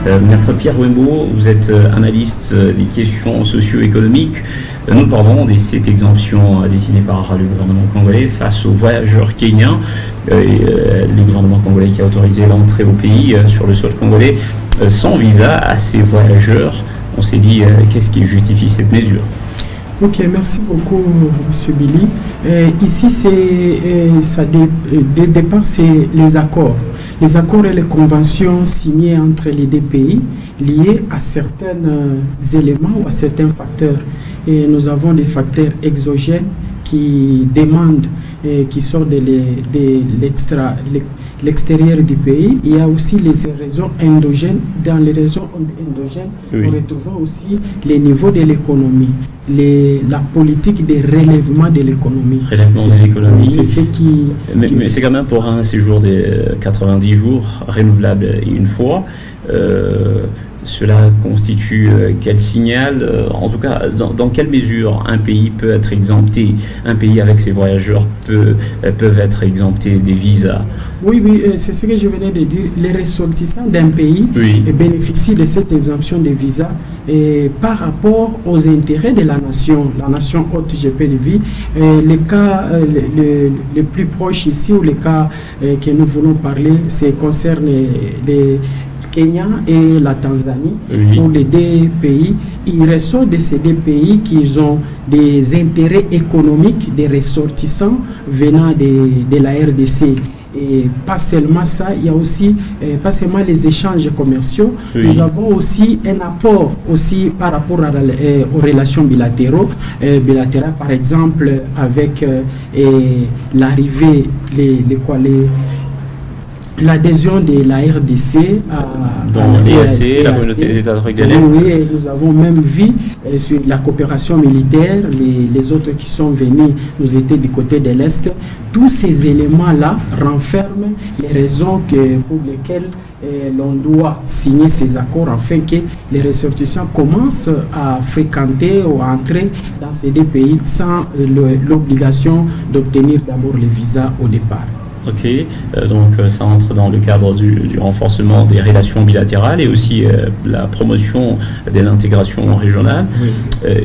Maître Pierre Wembo, vous êtes analyste des questions socio-économiques. Nous parlons de cette exemption décidée par le gouvernement congolais face aux voyageurs kenyans. Le gouvernement congolais qui a autorisé l'entrée au pays sur le sol congolais sans visa à ces voyageurs. On s'est dit, qu'est-ce qui justifie cette mesure? Ok, merci beaucoup, M. Billy. Ici, dès le départ, c'est les accords. Les accords et les conventions signées entre les deux pays liés à certains éléments ou à certains facteurs. Et nous avons des facteurs exogènes qui demandent, qui sortent de l'extérieur du pays. Il y a aussi les raisons endogènes. Dans les raisons endogènes, nous retrouvons aussi les niveaux de l'économie, la politique de relèvement de l'économie. Relèvement de l'économie. C'est ce qui... Mais c'est quand même pour un séjour de 90 jours, renouvelable une fois. Cela constitue quel signal? En tout cas, dans quelle mesure un pays peut être exempté, un pays avec ses voyageurs peuvent être exemptés des visas? Oui, c'est ce que je venais de dire. Les ressortissants d'un pays bénéficient de cette exemption des visas par rapport aux intérêts de la nation hôte, je peux le dire. Les cas les plus proches ici, ou les cas que nous voulons parler, concerne les Kenya et la Tanzanie, pour les deux pays. Il ressort de ces deux pays qu'ils ont des intérêts économiques des ressortissants venant de la RDC. Et pas seulement ça, il y a aussi, pas seulement les échanges commerciaux, nous avons aussi un apport aussi par rapport aux relations bilatérales, par exemple avec l'arrivée, l'adhésion de la RDC dans l'EAC, la communauté des États d'Afrique de l'Est. Oui, nous avons même vu sur la coopération militaire, les autres qui sont venus nous étaient du côté de l'Est. Tous ces éléments-là renferment les raisons pour lesquelles l'on doit signer ces accords afin que les ressortissants commencent à fréquenter ou à entrer dans ces deux pays sans l'obligation d'obtenir d'abord le visa au départ. Ok, donc ça entre dans le cadre du renforcement des relations bilatérales et aussi la promotion de l'intégration régionale.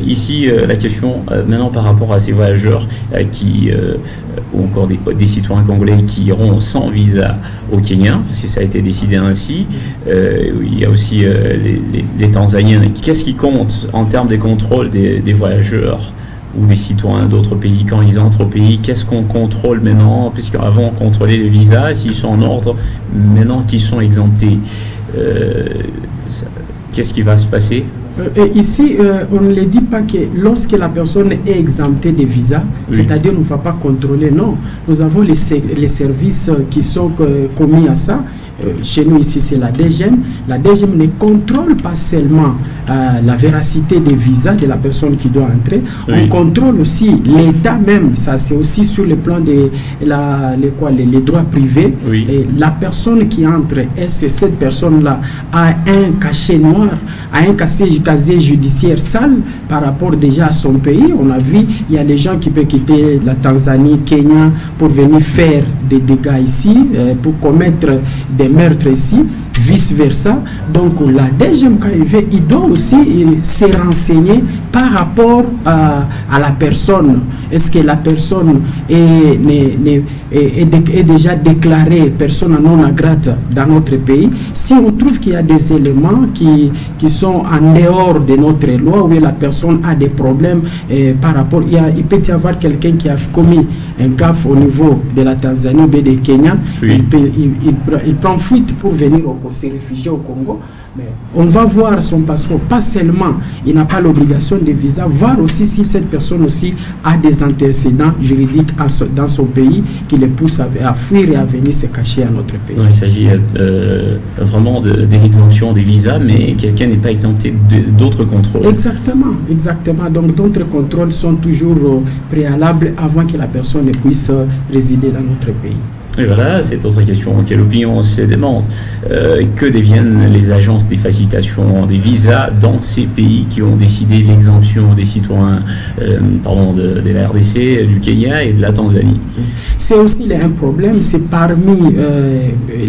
Ici, la question maintenant par rapport à ces voyageurs ou encore des citoyens congolais qui iront sans visa au Kenya, parce que ça a été décidé ainsi. Il y a aussi les Tanzaniens. Qu'est-ce qui compte en termes de contrôle des voyageurs ou des citoyens d'autres pays quand ils entrent au pays? Qu'est-ce qu'on contrôle maintenant, puisqu'avant on contrôlait les visas, s'ils sont en ordre, maintenant qu'ils sont exemptés, qu'est-ce qui va se passer? Ici, on ne le dit pas que lorsque la personne est exemptée des visas, c'est-à-dire on ne va pas contrôler, non. Nous avons les services qui sont commis à ça. Chez nous ici, c'est la DGM. La DGM ne contrôle pas seulement la véracité des visas de la personne qui doit entrer. On contrôle aussi l'État même. Ça, c'est aussi sur le plan de les droits privés. Et la personne qui entre, est-ce que cette personne-là a un cachet noir, a un casier judiciaire sale par rapport déjà à son pays? On a vu, il y a des gens qui peuvent quitter la Tanzanie, Kenya pour venir faire des dégâts ici, pour commettre des meurtres ici, vice-versa. Donc la DGM, quand il doit aussi se renseigner par rapport à la personne. Est-ce que la personne est déjà déclarée personne non grata dans notre pays? Si on trouve qu'il y a des éléments qui sont en dehors de notre loi, où la personne a des problèmes par rapport, il peut y avoir quelqu'un qui a commis un gaffe au niveau de la Tanzanie ou de Kenya, il prend fuite pour venir se réfugier au Congo. Mais on va voir son passeport, pas seulement il n'a pas l'obligation de visa, voir aussi si cette personne aussi a des antécédents juridiques dans son pays qui le pousse à fuir et à venir se cacher à notre pays. Donc, il s'agit vraiment de l'exemption des visas, mais quelqu'un n'est pas exempté d'autres contrôles. Exactement, exactement. Donc d'autres contrôles sont toujours préalables avant que la personne ne puisse résider dans notre pays. Et voilà, cette autre question, quelle opinion se demande que deviennent les agences des facilitations des visas dans ces pays qui ont décidé l'exemption des citoyens de la RDC, du Kenya et de la Tanzanie? C'est aussi un problème, c'est parmi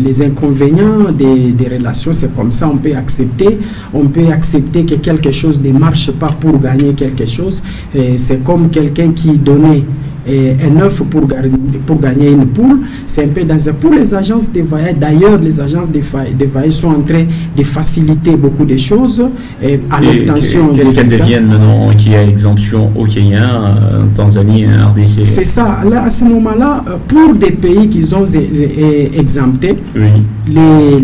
les inconvénients des relations, c'est comme ça, on peut accepter que quelque chose ne marche pas pour gagner quelque chose. C'est comme quelqu'un qui donnait un œuf pour gagner une poule. C'est un peu pour les agences de voyage. D'ailleurs, les agences de voyage sont en train de faciliter beaucoup de choses à l'obtention. Qu'est-ce qu'elles deviennent maintenant qu'il y a exemption au Kenya, en Tanzanie et en RDC? C'est ça. Là, à ce moment-là, pour des pays qui sont exemptés, oui,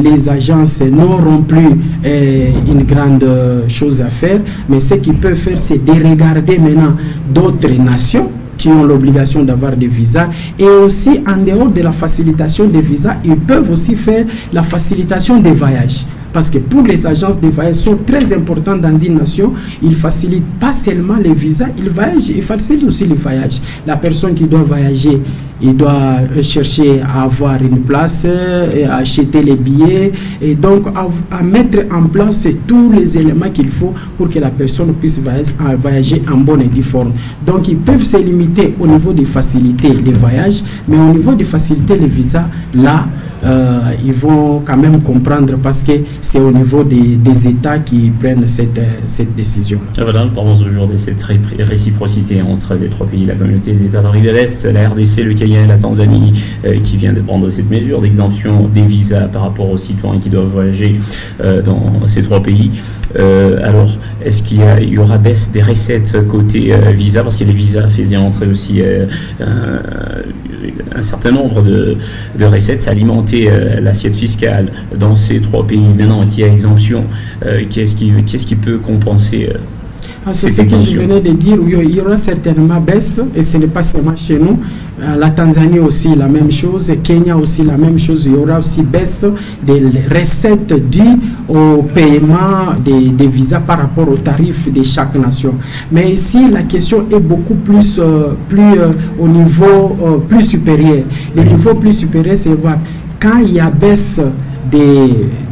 les agences n'auront plus une grande chose à faire. Mais ce qu'ils peuvent faire, c'est de regarder maintenant d'autres nations qui ont l'obligation d'avoir des visas, et aussi en dehors de la facilitation des visas, ils peuvent aussi faire la facilitation des voyages. Parce que pour les agences de voyage sont très importantes dans une nation, ils facilitent pas seulement les visas, ils facilitent aussi les voyages. La personne qui doit voyager, il doit chercher à avoir une place, à acheter les billets, et donc à mettre en place tous les éléments qu'il faut pour que la personne puisse voyager en bonne et due forme. Donc ils peuvent se limiter au niveau de faciliter les voyages, mais au niveau de faciliter les visas, là, ils vont quand même comprendre, parce que c'est au niveau des États qui prennent cette décision. Voilà, nous parlons aujourd'hui de cette réciprocité entre les trois pays, la communauté des États d'Afrique de l'Est, la RDC, le Kenya et la Tanzanie, qui vient de prendre cette mesure d'exemption des visas par rapport aux citoyens qui doivent voyager dans ces trois pays. Alors, est-ce qu'il y aura baisse des recettes côté visa, parce que les visas faisaient entrer aussi un certain nombre de recettes, ça alimentait l'assiette fiscale dans ces trois pays. Maintenant qu'il y a exemption, qu'est-ce qui peut compenser c'est ce que je venais de dire. Il y aura certainement baisse, et ce n'est pas seulement chez nous. La Tanzanie aussi la même chose, Kenya aussi la même chose. Il y aura aussi baisse des recettes dues au paiement des visas par rapport aux tarifs de chaque nation. Mais ici, la question est beaucoup plus, au niveau plus supérieur. Le niveau plus supérieur, c'est voir quand il y a baisse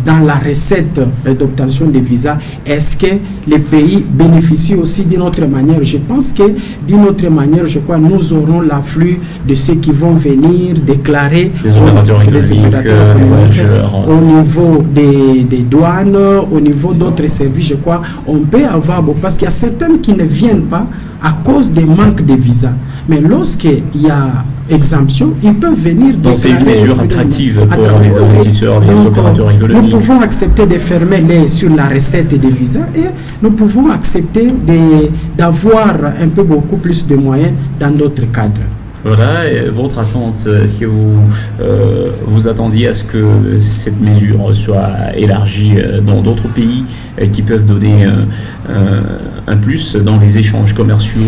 dans la recette d'obtention des visas, est-ce que les pays bénéficient aussi d'une autre manière? Je pense que d'une autre manière, je crois, nous aurons l'afflux de ceux qui vont venir déclarer des opérateurs économiques, au niveau des douanes, au niveau d'autres services. Je crois on peut avoir, parce qu'il y a certaines qui ne viennent pas à cause des manques de visas. Mais lorsqu'il y a exemption, ils peuvent venir. Donc c'est une mesure attractive pour les investisseurs, les opérateurs économiques. Nous pouvons accepter de fermer sur la recette des visas, et nous pouvons accepter d'avoir un peu beaucoup plus de moyens dans d'autres cadres. Voilà, et votre attente, est-ce que vous attendiez à ce que cette mesure soit élargie dans d'autres pays qui peuvent donner un plus dans les échanges commerciaux,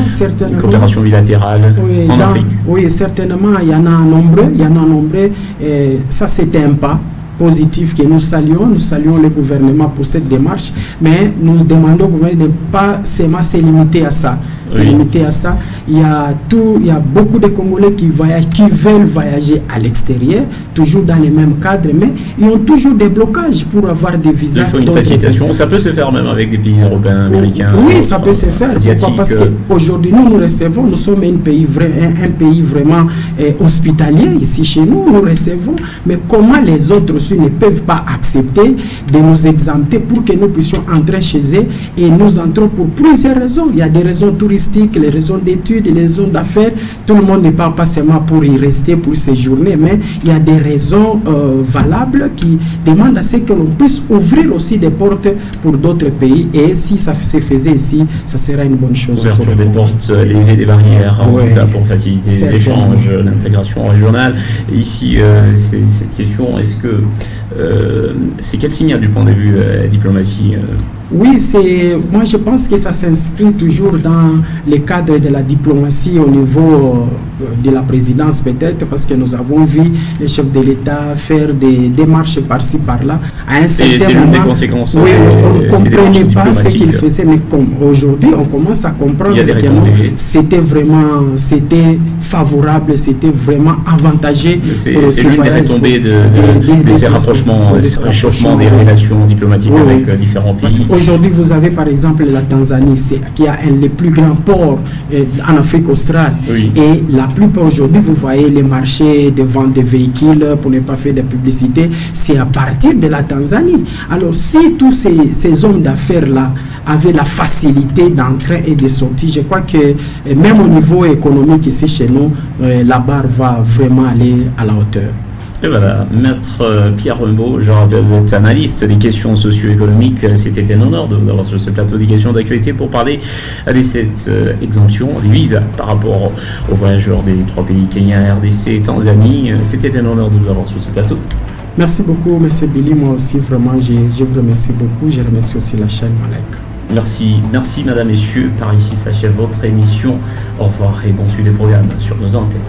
certainement. Coopération bilatérale en Afrique? Oui, certainement, il y en a nombreux, ça c'était un pas positif que nous saluons le gouvernement pour cette démarche, mais nous demandons au gouvernement de ne pas seulement se limiter à ça. Il y a beaucoup de Congolais qui veulent voyager à l'extérieur, toujours dans les mêmes cadres, mais ils ont toujours des blocages pour avoir des visas. Il faut une facilitation, ça peut se faire même avec des pays européens, américains. Oui, ça peut se faire. Pourquoi? Parce qu'aujourd'hui, nous sommes un pays vraiment hospitalier ici chez nous, nous recevons, mais comment les autres aussi ne peuvent pas accepter de nous exempter pour que nous puissions entrer chez eux, et nous entrons pour plusieurs raisons. Il y a des raisons touristiques, les raisons d'études, les raisons d'affaires. Tout le monde ne parle pas seulement pour y rester, pour séjourner, mais il y a des raisons valables qui demandent à ce que l'on puisse ouvrir aussi des portes pour d'autres pays, et si ça se faisait ici, ça sera une bonne chose. Ouverture des portes, lever des barrières, en tout cas pour faciliter l'échange, l'intégration régionale. Et ici, cette question, est-ce que c'est quel signal du point de vue diplomatie? Oui, moi je pense que ça s'inscrit toujours dans le cadre de la diplomatie au niveau de la présidence peut-être, parce que nous avons vu les chefs de l'État faire des démarches par-ci par-là. C'est l'une des conséquences. Oui, on ne comprenait pas ce qu'ils faisaient, mais comme aujourd'hui, on commence à comprendre que c'était vraiment favorable, c'était vraiment avantageux. C'est l'une des retombées de ces rapprochements, ce réchauffement des relations diplomatiques avec différents pays. Aujourd'hui, vous avez par exemple la Tanzanie, qui a les plus grands ports en Afrique australe. Oui. Et la plupart aujourd'hui, vous voyez les marchés de vente de véhicules, pour ne pas faire de publicité, c'est à partir de la Tanzanie. Alors, si tous ces hommes d'affaires-là avaient la facilité d'entrer et de sortir, je crois que même au niveau économique ici chez nous, la barre va vraiment aller à la hauteur. Et voilà, Maître Pierre Rumbaud, je rappelle, vous êtes analyste des questions socio-économiques. C'était un honneur de vous avoir sur ce plateau des questions d'actualité pour parler de cette exemption des visas par rapport aux voyageurs des 3 pays, Kenya, RDC et Tanzanie. C'était un honneur de vous avoir sur ce plateau. Merci beaucoup, M. Billy. Moi aussi, vraiment, je vous remercie beaucoup. Je remercie aussi la chaîne Malek. Merci Madame, Messieurs. Par ici s'achève votre émission. Au revoir et bon suivi des programmes sur nos antennes.